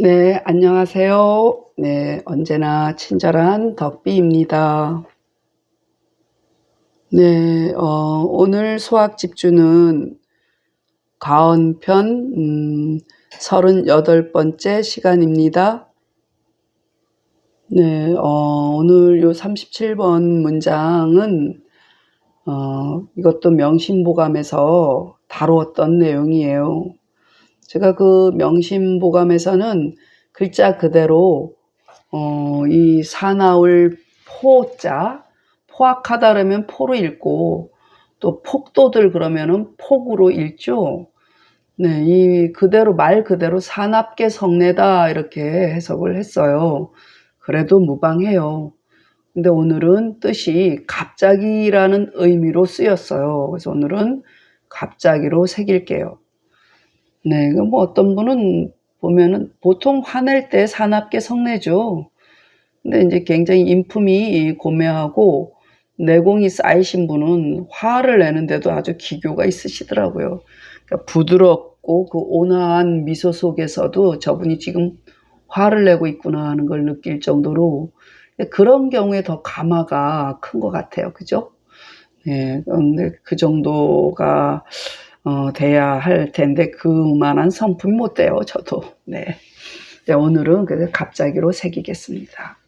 네, 안녕하세요. 네, 언제나 친절한 덕비입니다. 네, 오늘 수학 집주는 가언편 38번째 시간입니다. 네, 오늘 요 37번 문장은 이것도 명심보감에서 다루었던 내용이에요. 제가 그 명심보감에서는 글자 그대로 이 사나울 포자, 포악하다 그러면 포로 읽고 또 폭도들 그러면은 폭으로 읽죠. 네, 이 그대로 말 그대로 사납게 성내다 이렇게 해석을 했어요. 그래도 무방해요. 근데 오늘은 뜻이 갑자기라는 의미로 쓰였어요. 그래서 오늘은 갑자기로 새길게요. 네, 뭐 어떤 분은 보면은 보통 화낼 때 사납게 성내죠. 근데 이제 굉장히 인품이 고매하고 내공이 쌓이신 분은 화를 내는데도 아주 기교가 있으시더라고요. 그러니까 부드럽고 그 온화한 미소 속에서도 저분이 지금 화를 내고 있구나 하는 걸 느낄 정도로 그런 경우에 더 감화가 큰 것 같아요. 그죠? 네, 그런데 그 정도가 돼야 할 텐데 그만한 성품이 못 돼요. 저도. 네. 네, 오늘은 그래서 갑자기로 새기겠습니다.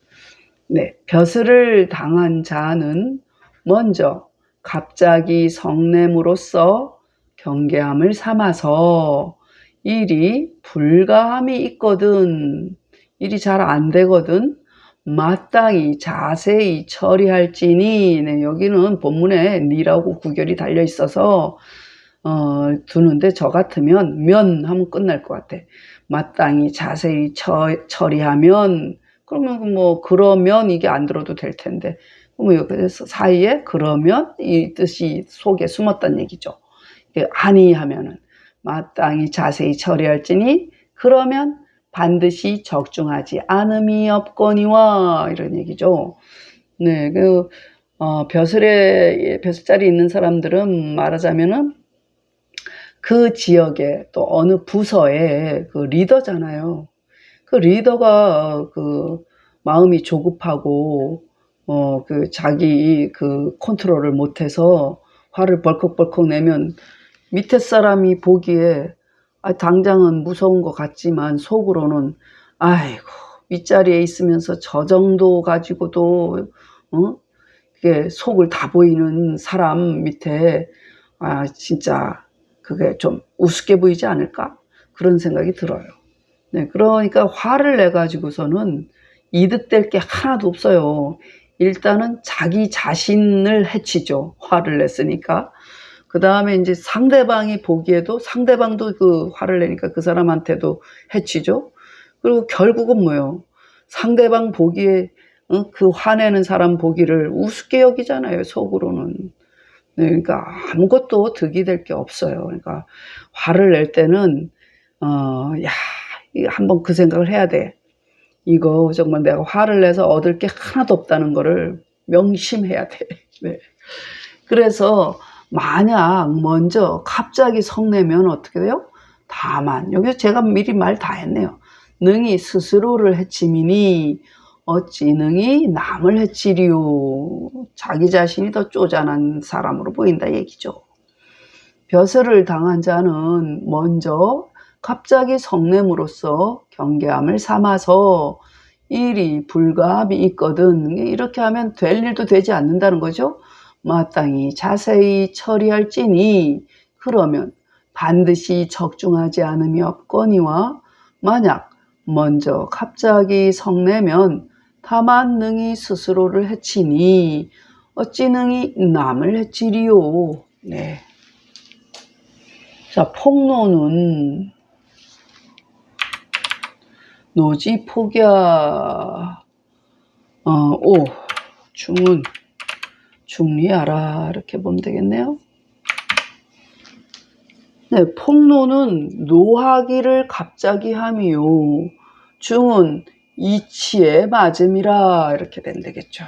네, 벼슬을 당한 자는 먼저 갑자기 성냄으로써 경계함을 삼아서 일이 불가함이 있거든, 일이 잘 안 되거든 마땅히 자세히 처리할지니. 네, 여기는 본문에 니라고 구결이 달려 있어서 두는데 저 같으면 면 하면 끝날 것 같아. 마땅히 자세히 처리하면 그러면 뭐 그러면 이게 안 들어도 될 텐데 뭐 여기서 사이에 그러면 이 뜻이 속에 숨었단 얘기죠. 아니 하면은 마땅히 자세히 처리할지니 그러면 반드시 적중하지 않음이 없거니와 이런 얘기죠. 네, 벼슬자리 있는 사람들은 말하자면은 그 지역에 또 어느 부서의 그 리더잖아요. 그 리더가 그 마음이 조급하고 그 자기 그 컨트롤을 못해서 화를 벌컥벌컥 내면 밑에 사람이 보기에 당장은 무서운 것 같지만 속으로는 아이고 윗자리에 있으면서 저 정도 가지고도 그게 속을 다 보이는 사람 밑에 진짜 그게 좀 우습게 보이지 않을까? 그런 생각이 들어요. 네, 그러니까 화를 내 가지고서는 이득될 게 하나도 없어요. 일단은 자기 자신을 해치죠. 화를 냈으니까. 그다음에 이제 상대방이 보기에도 상대방도 그 화를 내니까 그 사람한테도 해치죠. 그리고 결국은 뭐예요? 상대방 보기에 그 화내는 사람 보기를 우습게 여기잖아요, 속으로는. 네, 그러니까 아무것도 득이 될 게 없어요. 그러니까 화를 낼 때는 야, 한번 그 생각을 해야 돼. 이거 정말 내가 화를 내서 얻을 게 하나도 없다는 거를 명심해야 돼. 네. 그래서 만약 먼저 갑자기 성내면 어떻게 돼요? 다만 여기서 제가 미리 말 다 했네요. 능히 스스로를 해치미니 어찌 능히 남을 해치리요. 자기 자신이 더 쪼잔한 사람으로 보인다 얘기죠. 벼슬을 당한 자는 먼저 갑자기 성냄으로써 경계함을 삼아서 일이 불가함이 있거든. 이렇게 하면 될 일도 되지 않는다는 거죠. 마땅히 자세히 처리할지니 그러면 반드시 적중하지 않음이 없거니와 만약 먼저 갑자기 성내면 다만 능히 스스로를 해치니 어찌 능히 남을 해치리요. 네. 자, 폭로는 노지 폭야 오 중은 중리하라 이렇게 보면 되겠네요. 네, 폭로는 노하기를 갑자기 함이요 중은 이치에 맞음이라 이렇게 되면 되겠죠.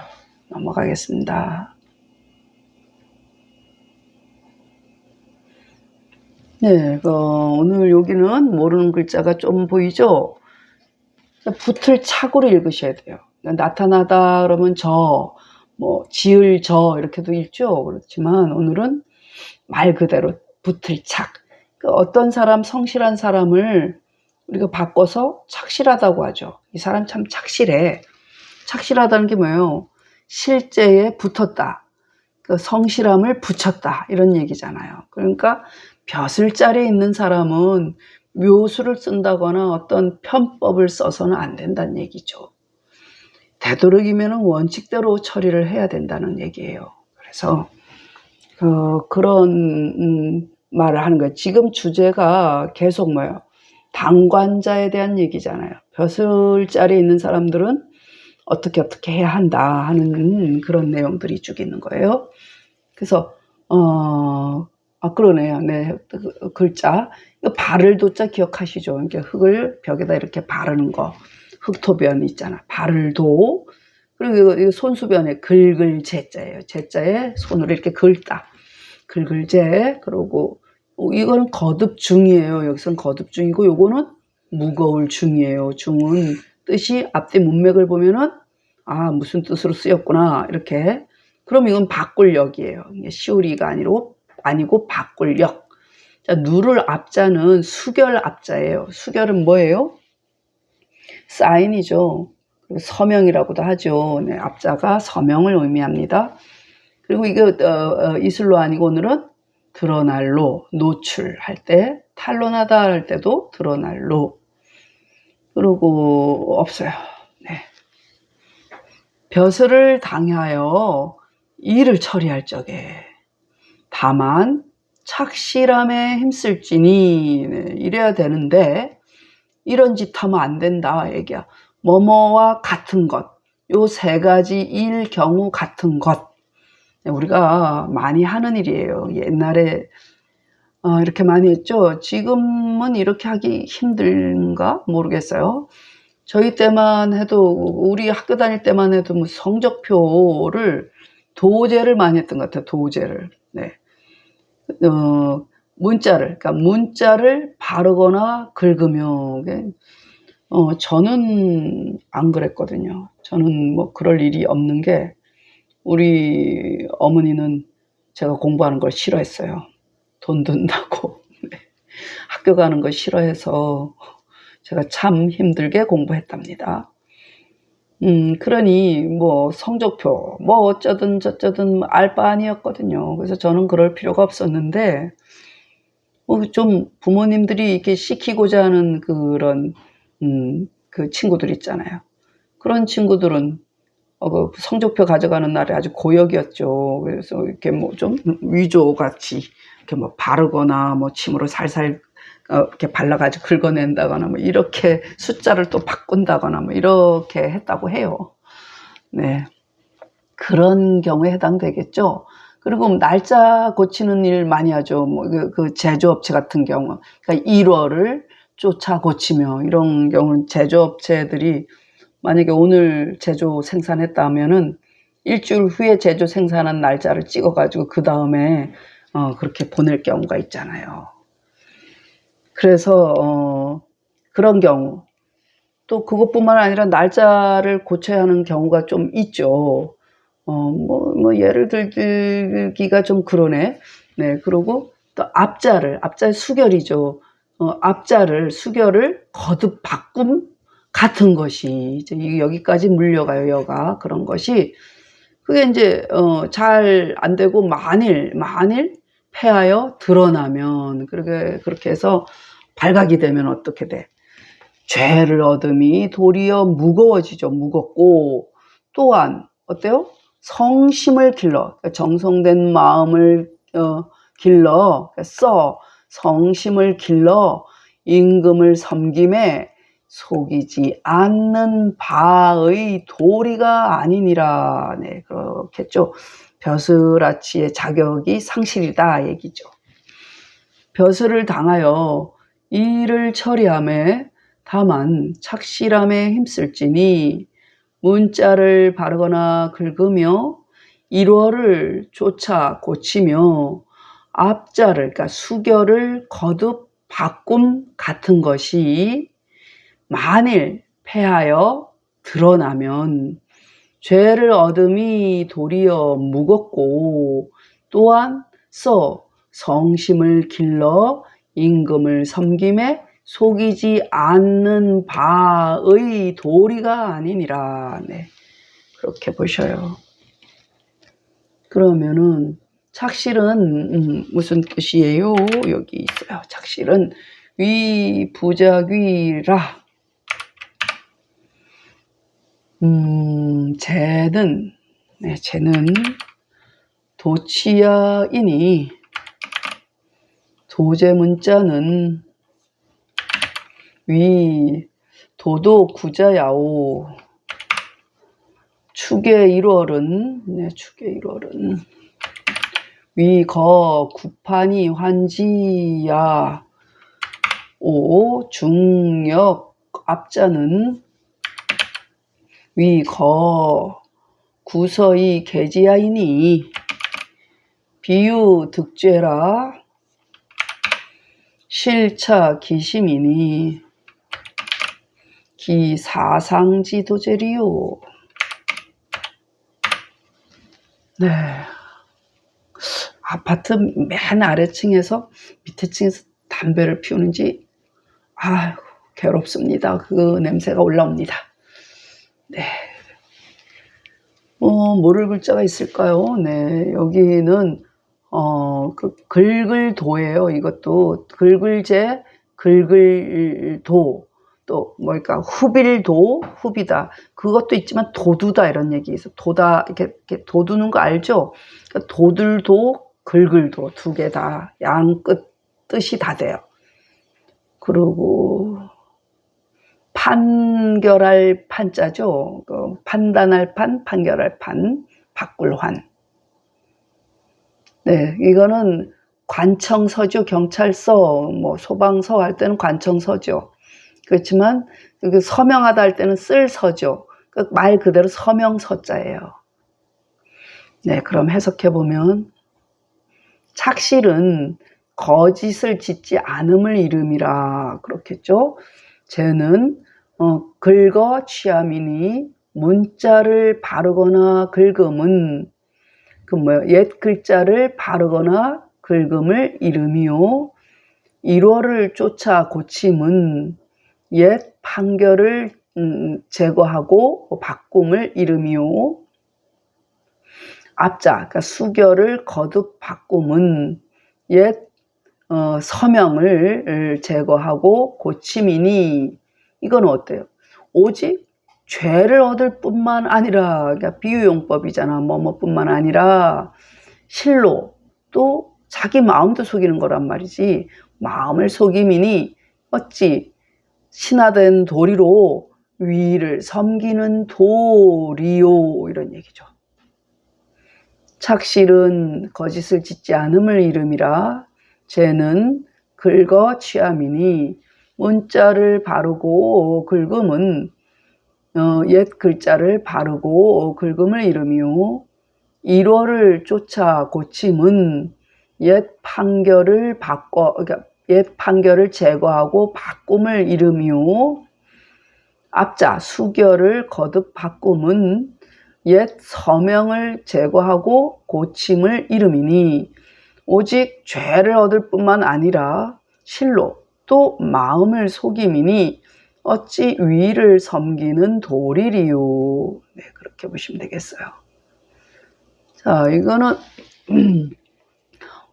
넘어가겠습니다. 네, 오늘 여기는 모르는 글자가 좀 보이죠? 붙을 착으로 읽으셔야 돼요. 나타나다 그러면 지을 이렇게도 읽죠. 그렇지만 오늘은 말 그대로 붙을 착. 어떤 사람, 성실한 사람을 우리가 바꿔서 착실하다고 하죠. 이 사람 참 착실해. 착실하다는 게 뭐예요? 실제에 붙었다. 성실함을 붙였다. 이런 얘기잖아요. 그러니까 벼슬자리에 있는 사람은 묘수를 쓴다거나 어떤 편법을 써서는 안 된다는 얘기죠. 되도록이면 원칙대로 처리를 해야 된다는 얘기예요. 그래서 그런 말을 하는 거예요. 지금 주제가 계속 뭐예요? 당관자에 대한 얘기잖아요. 벼슬자리에 있는 사람들은 어떻게 해야 한다 하는 그런 내용들이 쭉 있는 거예요. 그래서 그러네요. 네, 글자. 바를 도자 기억하시죠? 이렇게 흙을 벽에다 이렇게 바르는 거. 흙토변 있잖아. 바를 도. 그리고 이거 손수변에 긁을 제자예요. 제자에 손으로 이렇게 긁다. 긁을 제. 그리고 이거는 거듭 중이에요. 여기서는 거듭 중이고 요거는 무거울 중이에요. 중은 뜻이 앞뒤 문맥을 보면은 무슨 뜻으로 쓰였구나. 이렇게. 그럼 이건 바꿀역이에요. 시우리가 아니고 바꿀역. 자, 누를 앞자는 수결 앞자예요. 수결은 뭐예요? 사인이죠. 그리고 서명이라고도 하죠. 네, 앞자가 서명을 의미합니다. 그리고 이거 이슬로 아니고 오늘은 드러날로, 노출할 때, 탄론하다 할 때도 드러날로. 그리고 없어요. 네. 벼슬을 당하여 일을 처리할 적에 다만 착실함에 힘쓸지니, 네, 이래야 되는데 이런 짓 하면 안 된다 얘기야. 뭐뭐와 같은 것, 요 세 가지 일 경우 같은 것. 우리가 많이 하는 일이에요. 옛날에 이렇게 많이 했죠. 지금은 이렇게 하기 힘든가 모르겠어요. 저희 때만 해도, 우리 학교 다닐 때만 해도 뭐 성적표를 도제를 많이 했던 것 같아요. 도제를. 네. 문자를 바르거나 긁으면, 저는 안 그랬거든요. 저는 뭐 그럴 일이 없는 게, 우리 어머니는 제가 공부하는 걸 싫어했어요. 돈 든다고. 네. 학교 가는 걸 싫어해서 제가 참 힘들게 공부했답니다. 그러니 뭐 성적표 뭐 어쩌든 저쩌든 알 바 아니었거든요. 그래서 저는 그럴 필요가 없었는데, 좀 부모님들이 이렇게 시키고자 하는 그런 그 친구들 있잖아요. 그런 친구들은 그 성적표 가져가는 날이 아주 고역이었죠. 그래서 이렇게 뭐 좀 위조같이 이렇게 뭐 바르거나 뭐 침으로 살살 이렇게 발라가지고 긁어낸다거나 뭐 이렇게 숫자를 또 바꾼다거나 뭐 이렇게 했다고 해요. 네. 그런 경우에 해당되겠죠. 그리고 날짜 고치는 일 많이 하죠. 뭐 그 제조업체 같은 경우. 그러니까 일월을 쫓아 고치며, 이런 경우는 제조업체들이 만약에 오늘 제조 생산했다 하면은 일주일 후에 제조 생산한 날짜를 찍어가지고 그 다음에 그렇게 보낼 경우가 있잖아요. 그래서 그런 경우, 또 그것뿐만 아니라 날짜를 고쳐야 하는 경우가 좀 있죠. 예를 들기가 좀 그러네. 네, 그리고 또 앞자의 수결이죠. 수결을 거듭 바꿈 같은 것이 이제 여기까지 물려가요. 여가 그런 것이, 그게 이제 잘 안 되고 만일 패하여 드러나면, 그렇게 해서 발각이 되면 어떻게 돼? 죄를 얻음이 도리어 무거워지죠. 무겁고, 또한 어때요? 성심을 길러, 정성된 마음을 성심을 길러 임금을 섬김에 속이지 않는 바의 도리가 아니니라. 네, 그렇겠죠. 벼슬아치의 자격이 상실이다 얘기죠. 벼슬을 당하여 일을 처리함에 다만 착실함에 힘쓸지니, 문자를 바르거나 긁으며 일월을 쫓아 고치며 앞자를, 그러니까 수결을 거듭 바꿈 같은 것이 만일 해하여 드러나면 죄를 얻음이 도리어 무겁고 또한 성심을 길러 임금을 섬김에 속이지 않는 바의 도리가 아니니라. 네, 그렇게 보셔요. 그러면은 착실은 무슨 뜻이에요? 여기 있어요. 착실은 위부작위라. 쟤는 도치야이니 도제문자는 위 도도구자야오 축의 1월은 축의 1월은 위거 구판이 환지야 오 중역 앞자는 위거 구서이 계지야이니 비유 득죄라 실차 기심이니 기사상지도제리요. 네, 아파트 맨 아래층에서 밑에 층에서 담배를 피우는지 아이고 괴롭습니다. 그 냄새가 올라옵니다. 네, 모를 글자가 있을까요? 네, 여기는 그 긁을도예요. 이것도 긁을제, 긁을도, 또 뭐랄까 후빌도, 후비다. 그것도 있지만 도두다 이런 얘기 있어. 도다 이렇게 도두는 거 알죠? 그러니까 도들도, 긁을도 두 개 다 양 끝 뜻이 다 돼요. 그리고 판결할 판자죠. 판단할 판, 판결할 판, 바꿀 환. 네, 이거는 관청서죠. 경찰서, 뭐 소방서 할 때는 관청서죠. 그렇지만 서명하다 할 때는 쓸 서죠. 말 그대로 서명서자예요. 네, 그럼 해석해 보면 착실은 거짓을 짓지 않음을 이름이라 그렇겠죠. 쟤는 긁어 취함이니 문자를 바르거나 긁음은 옛 글자를 바르거나 긁음을 이름이요. 1월을 쫓아 고침은 옛 판결을 제거하고 바꿈을 이름이요. 앞자, 그러니까 수결을 거듭 바꿈은 옛 서명을 제거하고 고침이니 이건 어때요? 오직 죄를 얻을 뿐만 아니라, 그러니까 비유용법이잖아. 뭐뭐뿐만 아니라 실로 또 자기 마음도 속이는 거란 말이지. 마음을 속임이니 어찌 신화된 도리로 위를 섬기는 도리요 이런 얘기죠. 착실은 거짓을 짓지 않음을 이름이라 쟤는 긁어 취함이니 문자를 바르고 긁음은 옛 글자를 바르고 긁음을 이름이요. 1월을 쫓아 고침은 옛 판결을 그러니까 옛 판결을 제거하고 바꿈을 이름이요. 앞자 수결을 거듭 바꿈은 옛 서명을 제거하고 고침을 이름이니 오직 죄를 얻을 뿐만 아니라 실로 또 마음을 속임이니 어찌 위를 섬기는 도리리요. 네, 그렇게 보시면 되겠어요. 자, 이거는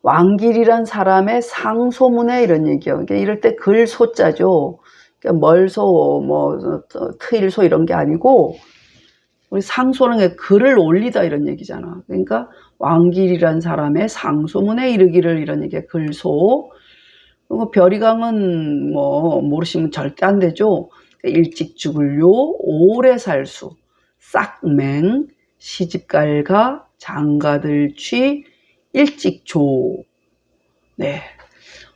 왕길이란 사람의 상소문에 이런 얘기요. 그러니까 이럴 때 글소자죠. 그러니까 멀소, 뭐 트일소 이런 게 아니고 우리 상소는 글을 올리다 이런 얘기잖아. 그러니까 왕길이란 사람의 상소문에 이르기를 이런 얘기야. 글소. 그리고 별이강은 뭐 모르시면 절대 안 되죠. 일찍 죽을요, 오래 살수, 싹맹, 시집갈가, 장가들취, 일찍조. 네,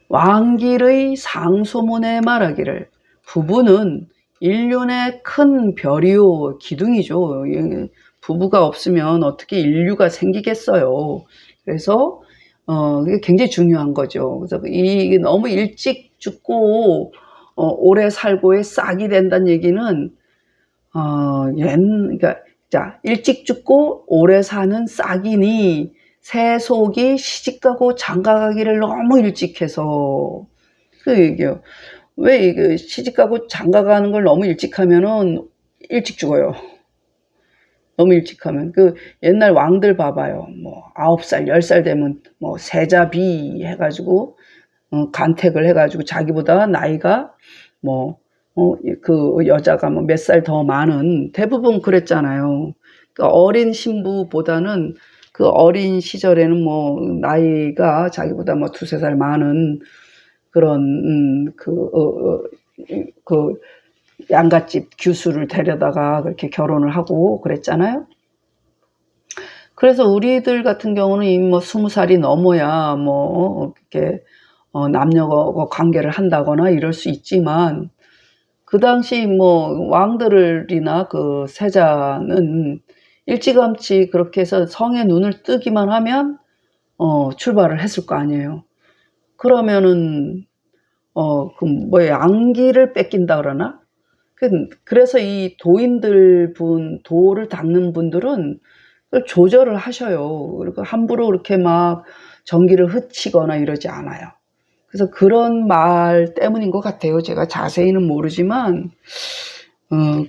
왕길의 상소문에 말하기를 부부는 인륜의 큰 별이요 기둥이죠. 부부가 없으면 어떻게 인류가 생기겠어요. 그래서 이게 굉장히 중요한 거죠. 그래서 이 너무 일찍 죽고 오래 살고의 싹이 된다는 얘기는 그러니까 자, 일찍 죽고 오래 사는 싹이니 새속이 시집가고 장가가기를 너무 일찍 해서 그 얘기요. 왜 이게 시집가고 장가가는 걸 너무 일찍 하면은 일찍 죽어요. 너무 일찍 하면. 그 옛날 왕들 봐봐요. 뭐 9살, 10살 되면 뭐 세자비 해가지고 간택을 해가지고 자기보다 나이가 뭐 그 여자가 뭐 몇 살 더 많은 대부분 그랬잖아요. 그 어린 신부보다는 그 어린 시절에는 뭐 나이가 자기보다 뭐 두세 살 많은 그런 그 양갓집 규수를 데려다가 그렇게 결혼을 하고 그랬잖아요. 그래서 우리들 같은 경우는 이미 뭐 20살이 넘어야 뭐 이렇게 남녀 관계를 한다거나 이럴 수 있지만 그 당시 뭐 왕들이나 그 세자는 일찌감치 그렇게 해서 성에 눈을 뜨기만 하면 출발을 했을 거 아니에요. 그러면은 그 뭐 양기를 뺏긴다 그러나? 그래서 이 도를 닦는 분들은 그걸 조절을 하셔요. 그리고 함부로 그렇게 막 전기를 흐치거나 이러지 않아요. 그래서 그런 말 때문인 것 같아요. 제가 자세히는 모르지만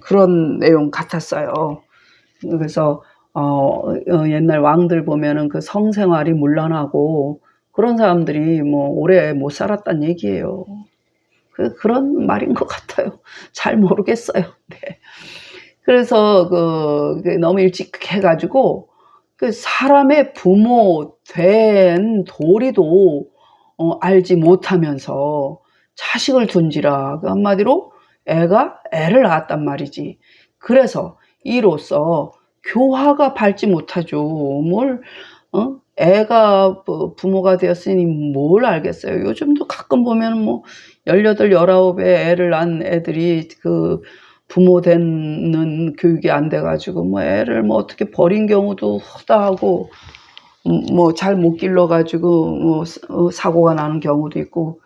그런 내용 같았어요. 그래서 옛날 왕들 보면은 그 성생활이 문란하고 그런 사람들이 뭐 오래 못 살았단 얘기예요. 그런 말인 것 같아요. 잘 모르겠어요. 네. 그래서 너무 일찍 해가지고 그 사람의 부모 된 도리도 알지 못하면서 자식을 둔지라. 그 한마디로 애가 애를 낳았단 말이지. 그래서 이로써 교화가 밟지 못하죠. 애가 부모가 되었으니 뭘 알겠어요. 요즘도 가끔 보면 뭐 18, 19에 애를 낳은 애들이 그 부모 되는 교육이 안 돼가지고 뭐 애를 뭐 어떻게 버린 경우도 허다하고 뭐 잘 못 길러가지고 뭐 사고가 나는 경우도 있고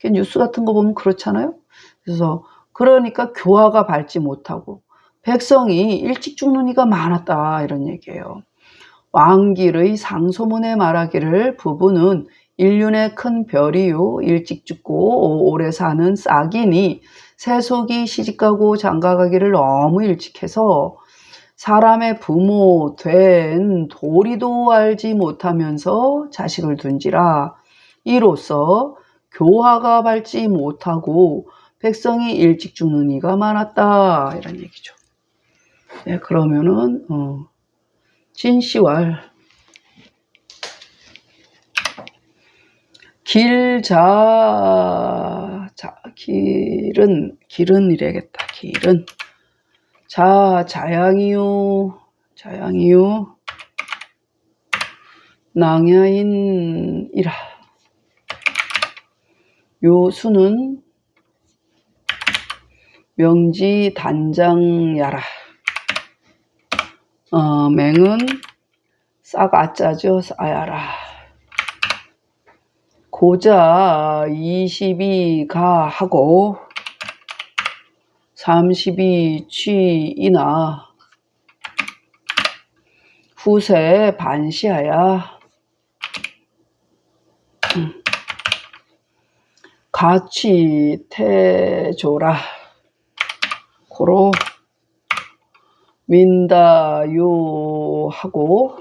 뉴스 같은 거 보면 그렇잖아요. 그래서 그러니까 교화가 밟지 못하고 백성이 일찍 죽는 이가 많았다 이런 얘기예요. 왕길의 상소문에 말하기를 부부는 인륜의 큰 별이요 일찍 죽고 오래 사는 싹이니 새속이 시집가고 장가가기를 너무 일찍 해서 사람의 부모 된 도리도 알지 못하면서 자식을 둔지라. 이로써 교화가 밟지 못하고 백성이 일찍 죽는 이가 많았다 이런 얘기죠. 네, 그러면은 진시왈 길은 이래야겠다. 길은 자양이요 낭야인이라. 요수는 명지 단장야라. 맹은 싹 아짜죠. 아야라. 고자 20이 하고 30이 취이나 후세 반시하야. 같이 태조라. 고로 민다요 하고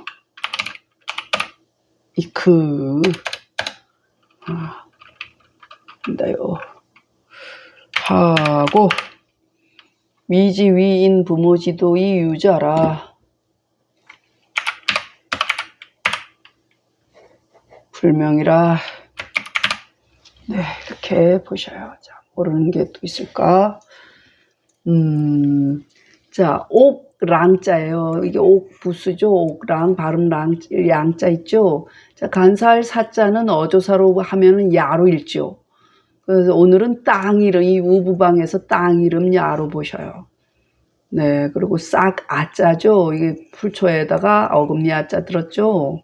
이크 민다요 하고 위지위인 부모지도이 유자라. 불명이라. 네, 이렇게 보셔요. 자, 모르는 게 또 있을까? 자, 옥랑자예요. 이게 옥부수죠. 옥랑, 발음 양자 있죠. 자, 간사할 사자는 어조사로 하면은 야로 읽죠. 그래서 오늘은 땅 이름, 이 우부방에서 땅 이름 야로 보셔요. 네, 그리고 싹 아자죠. 이게 풀초에다가 어금니 아자 들었죠.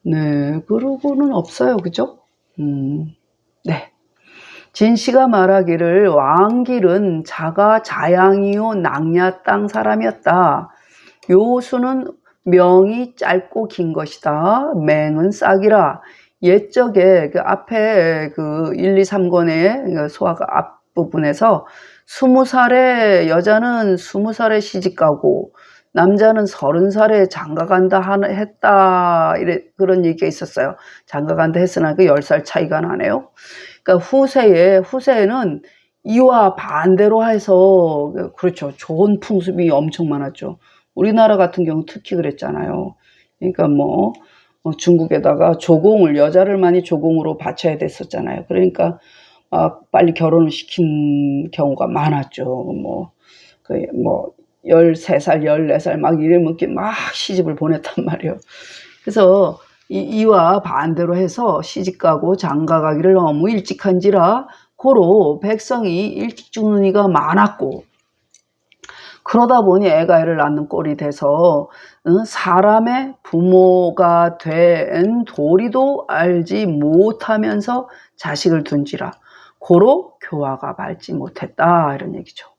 네, 그러고는 없어요. 그죠? 네. 진씨가 말하기를 왕길은 자가 자양이요 낭야 땅 사람이었다. 요수는 명이 짧고 긴 것이다. 맹은 싹이라. 옛적에 그 앞에 그 1, 2, 3권의 소학 앞부분에서 20살에 여자는 20살에 시집가고 남자는 30살에 장가간다 했다. 그런 얘기가 있었어요. 장가간다 했으나 그 10살 차이가 나네요. 그러니까 후세에는 이와 반대로 해서 그렇죠. 좋은 풍습이 엄청 많았죠. 우리나라 같은 경우 특히 그랬잖아요. 그러니까 중국에다가 조공을 여자를 많이 조공으로 바쳐야 됐었잖아요. 그러니까 빨리 결혼을 시킨 경우가 많았죠. 13살, 14살 막 이러면 막 시집을 보냈단 말이에요. 그래서 이와 반대로 해서 시집가고 장가가기를 너무 일찍 한지라 고로 백성이 일찍 죽는 이가 많았고, 그러다 보니 애가 애를 낳는 꼴이 돼서 사람의 부모가 된 도리도 알지 못하면서 자식을 둔지라 고로 교화가 밟지 못했다, 이런 얘기죠.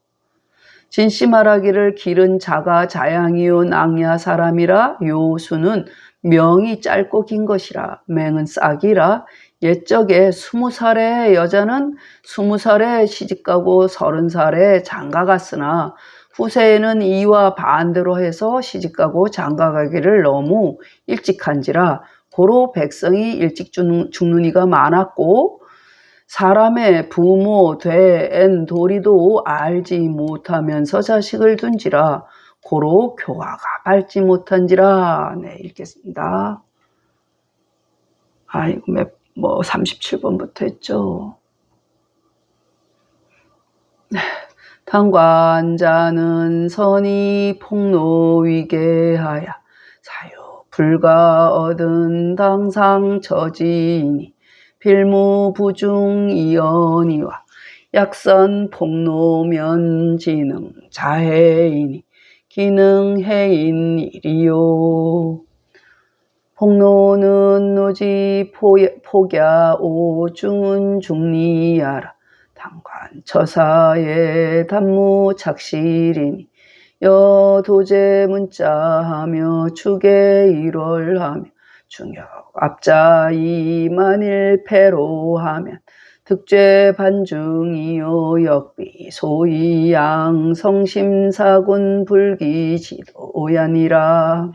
진씨 말하기를 길은 자가 자양이요 낭야 사람이라. 요수는 명이 짧고 긴 것이라. 맹은 싹이라. 옛적에 20살의 여자는 20살에 시집가고 30살에 장가갔으나 후세에는 이와 반대로 해서 시집가고 장가가기를 너무 일찍 한지라 고로 백성이 일찍 죽는 이가 많았고, 사람의 부모 된 도리도 알지 못하면서 자식을 둔지라 고로 교화가 밟지 못한지라. 네, 읽겠습니다. 아이고, 37번부터 했죠. 당관자는 선이 폭로위계하여 사유 불가 얻은 당상 처지이니 필무부중이언이와 약선 폭로면 지능 자해이니 기능해인 일이요. 폭로는 노지 폭야 오중은 중리하라. 당관 처사의 단무 착실이니 여도제 문자하며 축에 일월하며 중역 앞자이 만일 패로하면 득죄 반중이요 역비 소위 양성심사군 불기지도야니라.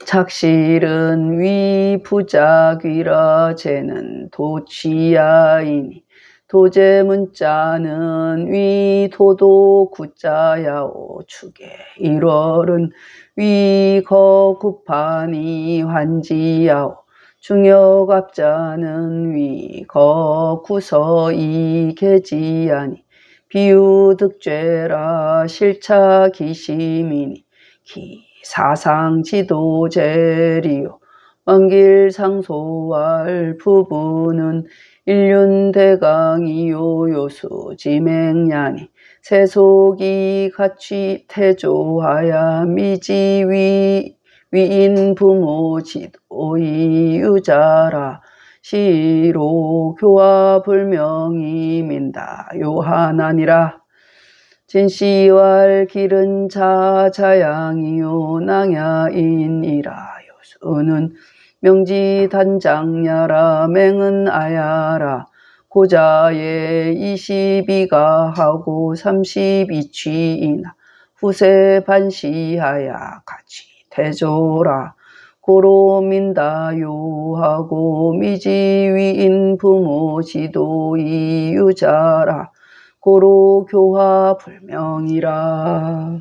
착실은 위 부작위라. 쟤는 도취야이니 도제 문자는 위 도도 구자야오. 축에 1월은 위 거구판이 환지야오. 중역 앞자는 위 거구서이 계지야니 비유득죄라. 실차 기심이니 기 사상지도제리요. 왕길상소할 부부는 일륜대강이요. 요수지맹야니 세속이 같이 태조하야 미지 위인 부모 지도이 유자라. 시로 교화 불명이 민다 요하나니라. 진씨왈 길은 자자양이요 낭야인이라. 요수는 명지단장야라. 맹은 아야라. 고자의 22가 하고 32취이나 후세 반시하야 같이 태조라. 고로 민다요 하고 미지 위인 부모 지도이 유자라. 고로 교화 불명이라.